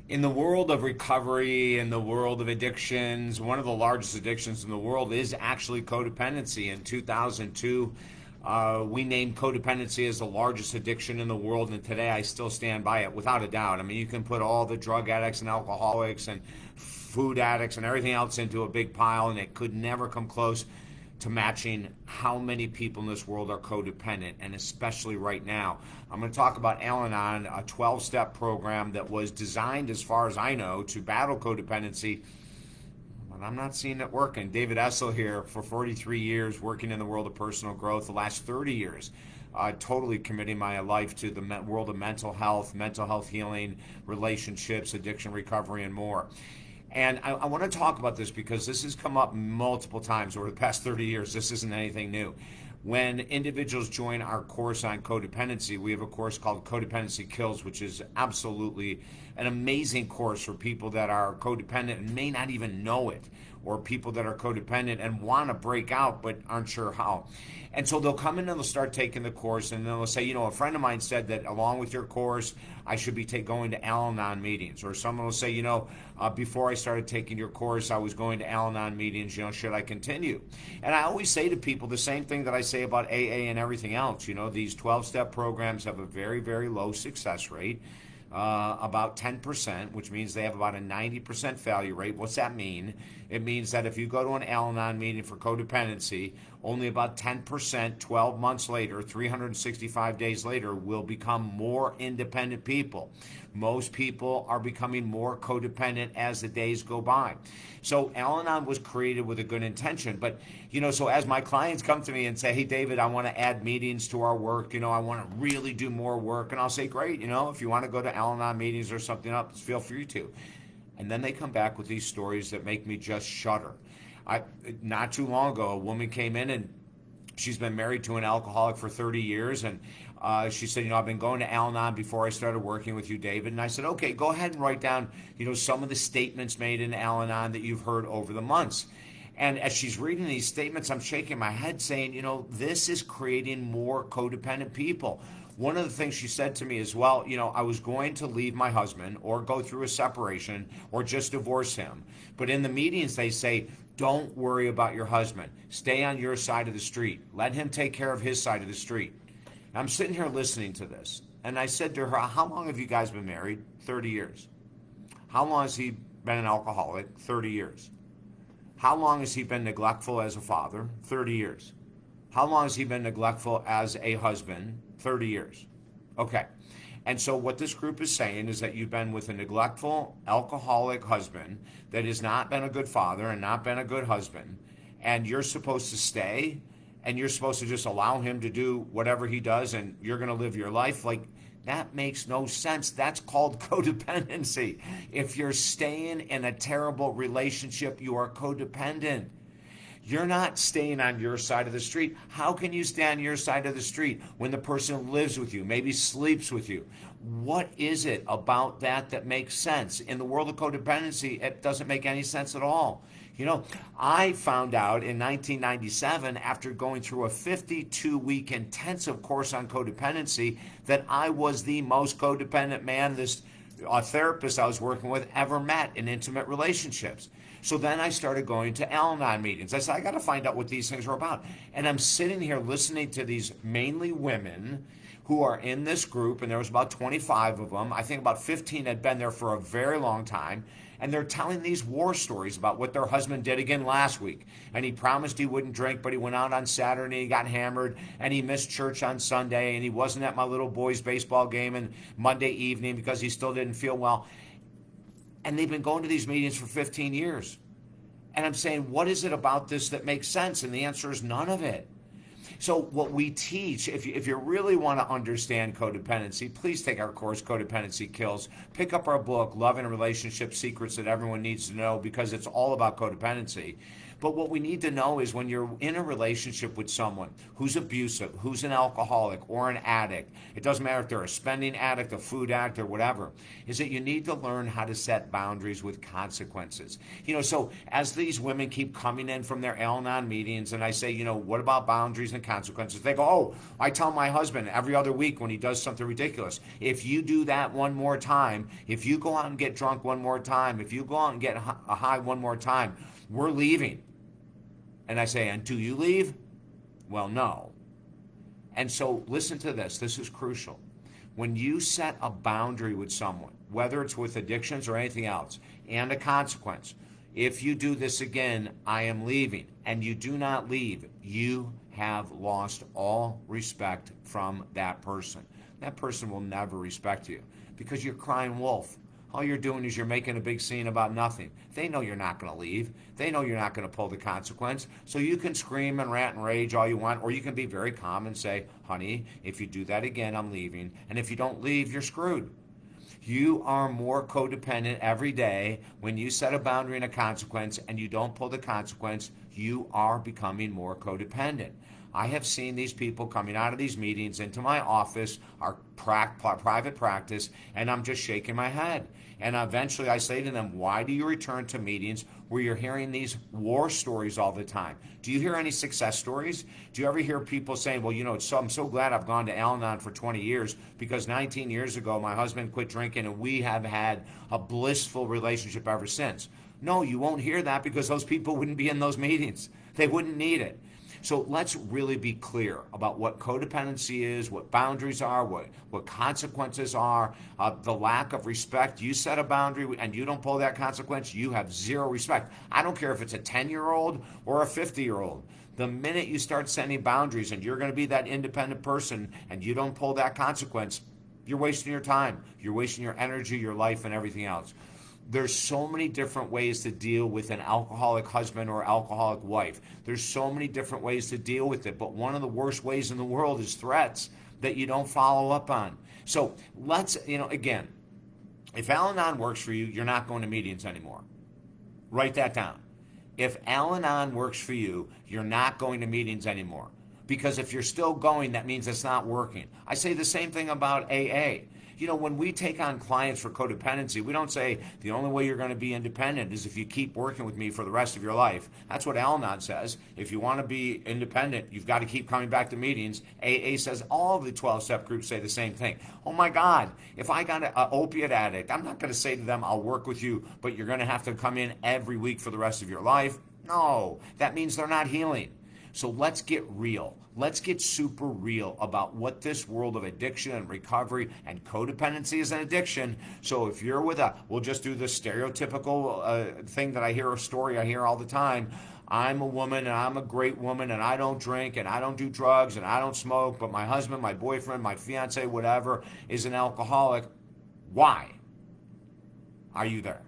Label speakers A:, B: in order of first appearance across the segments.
A: In the world of recovery, in the world of addictions, one of the largest addictions in the world is actually codependency. In 2002, we named codependency as the largest addiction in the world, and today I still stand by it without a doubt. I mean, you can put all the drug addicts and alcoholics and food addicts and everything else into a big pile, and it could never come close to matching how many people in this world are codependent, and especially right now. I'm going to talk about Alanon, a 12-step program that was designed, as far as I know, to battle codependency, but I'm not seeing it working. David Essel here for 43 years working in the world of personal growth, the last 30 years totally committing my life to the world of mental health healing, relationships, addiction recovery, and more. And I want to talk about this because this has come up multiple times over the past 30 years. This isn't anything new. When individuals join our course on codependency, we have a course called Codependency Kills, which is absolutely an amazing course for people that are codependent and may not even know it, or people that are codependent and want to break out but aren't sure how. And so they'll come in and they'll start taking the course, and they'll say, a friend of mine said that along with your course, I should be going to Alanon meetings. Or someone will say, before I started taking your course, I was going to Alanon meetings, should I continue? And I always say to people the same thing that I say about AA and everything else. These 12-step programs have a very, very low success rate. About 10%, which means they have about a 90% failure rate. What's that mean? It means that if you go to an Alanon meeting for codependency, only about 10%, 12 months later, 365 days later, will become more independent people. Most people are becoming more codependent as the days go by. So Alanon was created with a good intention. But, so as my clients come to me and say, hey, David, I want to add meetings to our work, I want to really do more work. And I'll say, great, if you want to go to Alanon meetings or something else, feel free to. And then they come back with these stories that make me just shudder. Not too long ago, a woman came in and she's been married to an alcoholic for 30 years. And she said, I've been going to Alanon before I started working with you, David. And I said, okay, go ahead and write down, some of the statements made in Alanon that you've heard over the months. And as she's reading these statements, I'm shaking my head saying, this is creating more codependent people. One of the things she said to me is, well, I was going to leave my husband or go through a separation or just divorce him. But in the meetings, they say, don't worry about your husband. Stay on your side of the street. Let him take care of his side of the street. And I'm sitting here listening to this. And I said to her, how long have you guys been married? 30 years. How long has he been an alcoholic? 30 years. How long has he been neglectful as a father? 30 years. How long has he been neglectful as a husband? 30 years. Okay. And so what this group is saying is that you've been with a neglectful, alcoholic husband that has not been a good father and not been a good husband, and you're supposed to stay, and you're supposed to just allow him to do whatever he does, and you're going to live your life. Like, that makes no sense. That's called codependency. If you're staying in a terrible relationship, you are codependent. You're not staying on your side of the street. How can you stay on your side of the street when the person lives with you, maybe sleeps with you? What is it about that makes sense? In the world of codependency, it doesn't make any sense at all. I found out in 1997, after going through a 52-week intensive course on codependency, that I was the most codependent man a therapist I was working with ever met in intimate relationships. So then I started going to Alanon meetings. I said, I got to find out what these things are about. And I'm sitting here listening to these mainly women who are in this group, and there was about 25 of them. I think about 15 had been there for a very long time. And they're telling these war stories about what their husband did again last week. And he promised he wouldn't drink, but he went out on Saturday and he got hammered, and he missed church on Sunday, and he wasn't at my little boy's baseball game on Monday evening because he still didn't feel well. And they've been going to these meetings for 15 years. And I'm saying, what is it about this that makes sense? And the answer is none of it. So what we teach, if you really want to understand codependency, please take our course, Codependency Kills. Pick up our book, Love and Relationship Secrets That Everyone Needs to Know, because it's all about codependency. But what we need to know is when you're in a relationship with someone who's abusive, who's an alcoholic or an addict, it doesn't matter if they're a spending addict, a food addict, or whatever, is that you need to learn how to set boundaries with consequences. So as these women keep coming in from their Alanon meetings and I say, what about boundaries and consequences? They go, oh, I tell my husband every other week when he does something ridiculous, if you do that one more time, if you go out and get drunk one more time, if you go out and get a high one more time, we're leaving. And I say, and do you leave? Well, no. And so listen to this. This is crucial. When you set a boundary with someone, whether it's with addictions or anything else, and a consequence, if you do this again, I am leaving, and you do not leave, you have lost all respect from that person. That person will never respect you because you're crying wolf. All you're doing is you're making a big scene about nothing. They know you're not going to leave. They know you're not going to pull the consequence. So you can scream and rant and rage all you want, or you can be very calm and say, honey, if you do that again, I'm leaving. And if you don't leave, you're screwed. You are more codependent every day. When you set a boundary and a consequence and you don't pull the consequence, you are becoming more codependent. I have seen these people coming out of these meetings into my office, our private practice, and I'm just shaking my head. And eventually I say to them, why do you return to meetings where you're hearing these war stories all the time? Do you hear any success stories? Do you ever hear people saying, well, I'm so glad I've gone to Alanon for 20 years because 19 years ago my husband quit drinking and we have had a blissful relationship ever since? No, you won't hear that because those people wouldn't be in those meetings. They wouldn't need it. So let's really be clear about what codependency is, what boundaries are, what consequences are, the lack of respect. You set a boundary and you don't pull that consequence, you have zero respect. I don't care if it's a 10-year-old or a 50-year-old. The minute you start setting boundaries and you're going to be that independent person and you don't pull that consequence, you're wasting your time. You're wasting your energy, your life, and everything else. There's so many different ways to deal with an alcoholic husband or alcoholic wife. There's so many different ways to deal with it, but one of the worst ways in the world is threats that you don't follow up on. So let's, again, if Alanon works for you, you're not going to meetings anymore. Write that down. If Alanon works for you, you're not going to meetings anymore. Because if you're still going, that means it's not working. I say the same thing about AA. When we take on clients for codependency, we don't say the only way you're going to be independent is if you keep working with me for the rest of your life. That's what Alanon says. If you want to be independent, you've got to keep coming back to meetings. AA says all of the 12-step groups say the same thing. Oh my God, if I got an opiate addict, I'm not going to say to them, I'll work with you, but you're going to have to come in every week for the rest of your life. No, that means they're not healing. So let's get real. Let's get super real about what this world of addiction and recovery and codependency is an addiction. So if you're we'll just do the stereotypical thing that I hear all the time. I'm a woman and I'm a great woman and I don't drink and I don't do drugs and I don't smoke, but my husband, my boyfriend, my fiance, whatever, is an alcoholic. Why are you there?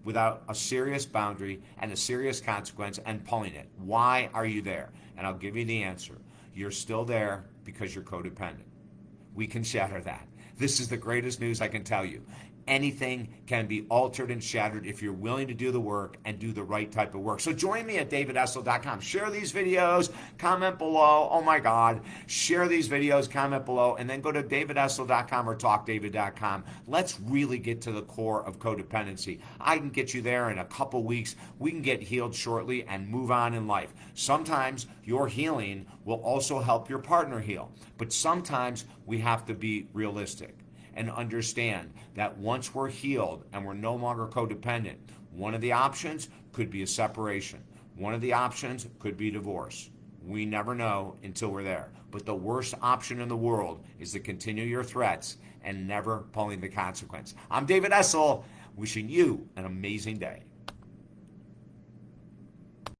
A: Without a serious boundary and a serious consequence and pulling it. Why are you there? And I'll give you the answer. You're still there because you're codependent. We can shatter that. This is the greatest news I can tell you. Anything can be altered and shattered if you're willing to do the work and do the right type of work. So join me at davidessel.com. Share these videos, comment below. Oh my God. Share these videos, comment below, and then go to davidessel.com or talkdavid.com. Let's really get to the core of codependency. I can get you there in a couple weeks. We can get healed shortly and move on in life. Sometimes your healing will also help your partner heal, but sometimes we have to be realistic and understand that once we're healed and we're no longer codependent, one of the options could be a separation. One of the options could be divorce. We never know until we're there. But the worst option in the world is to continue your threats and never pulling the consequence. I'm David Essel, wishing you an amazing day.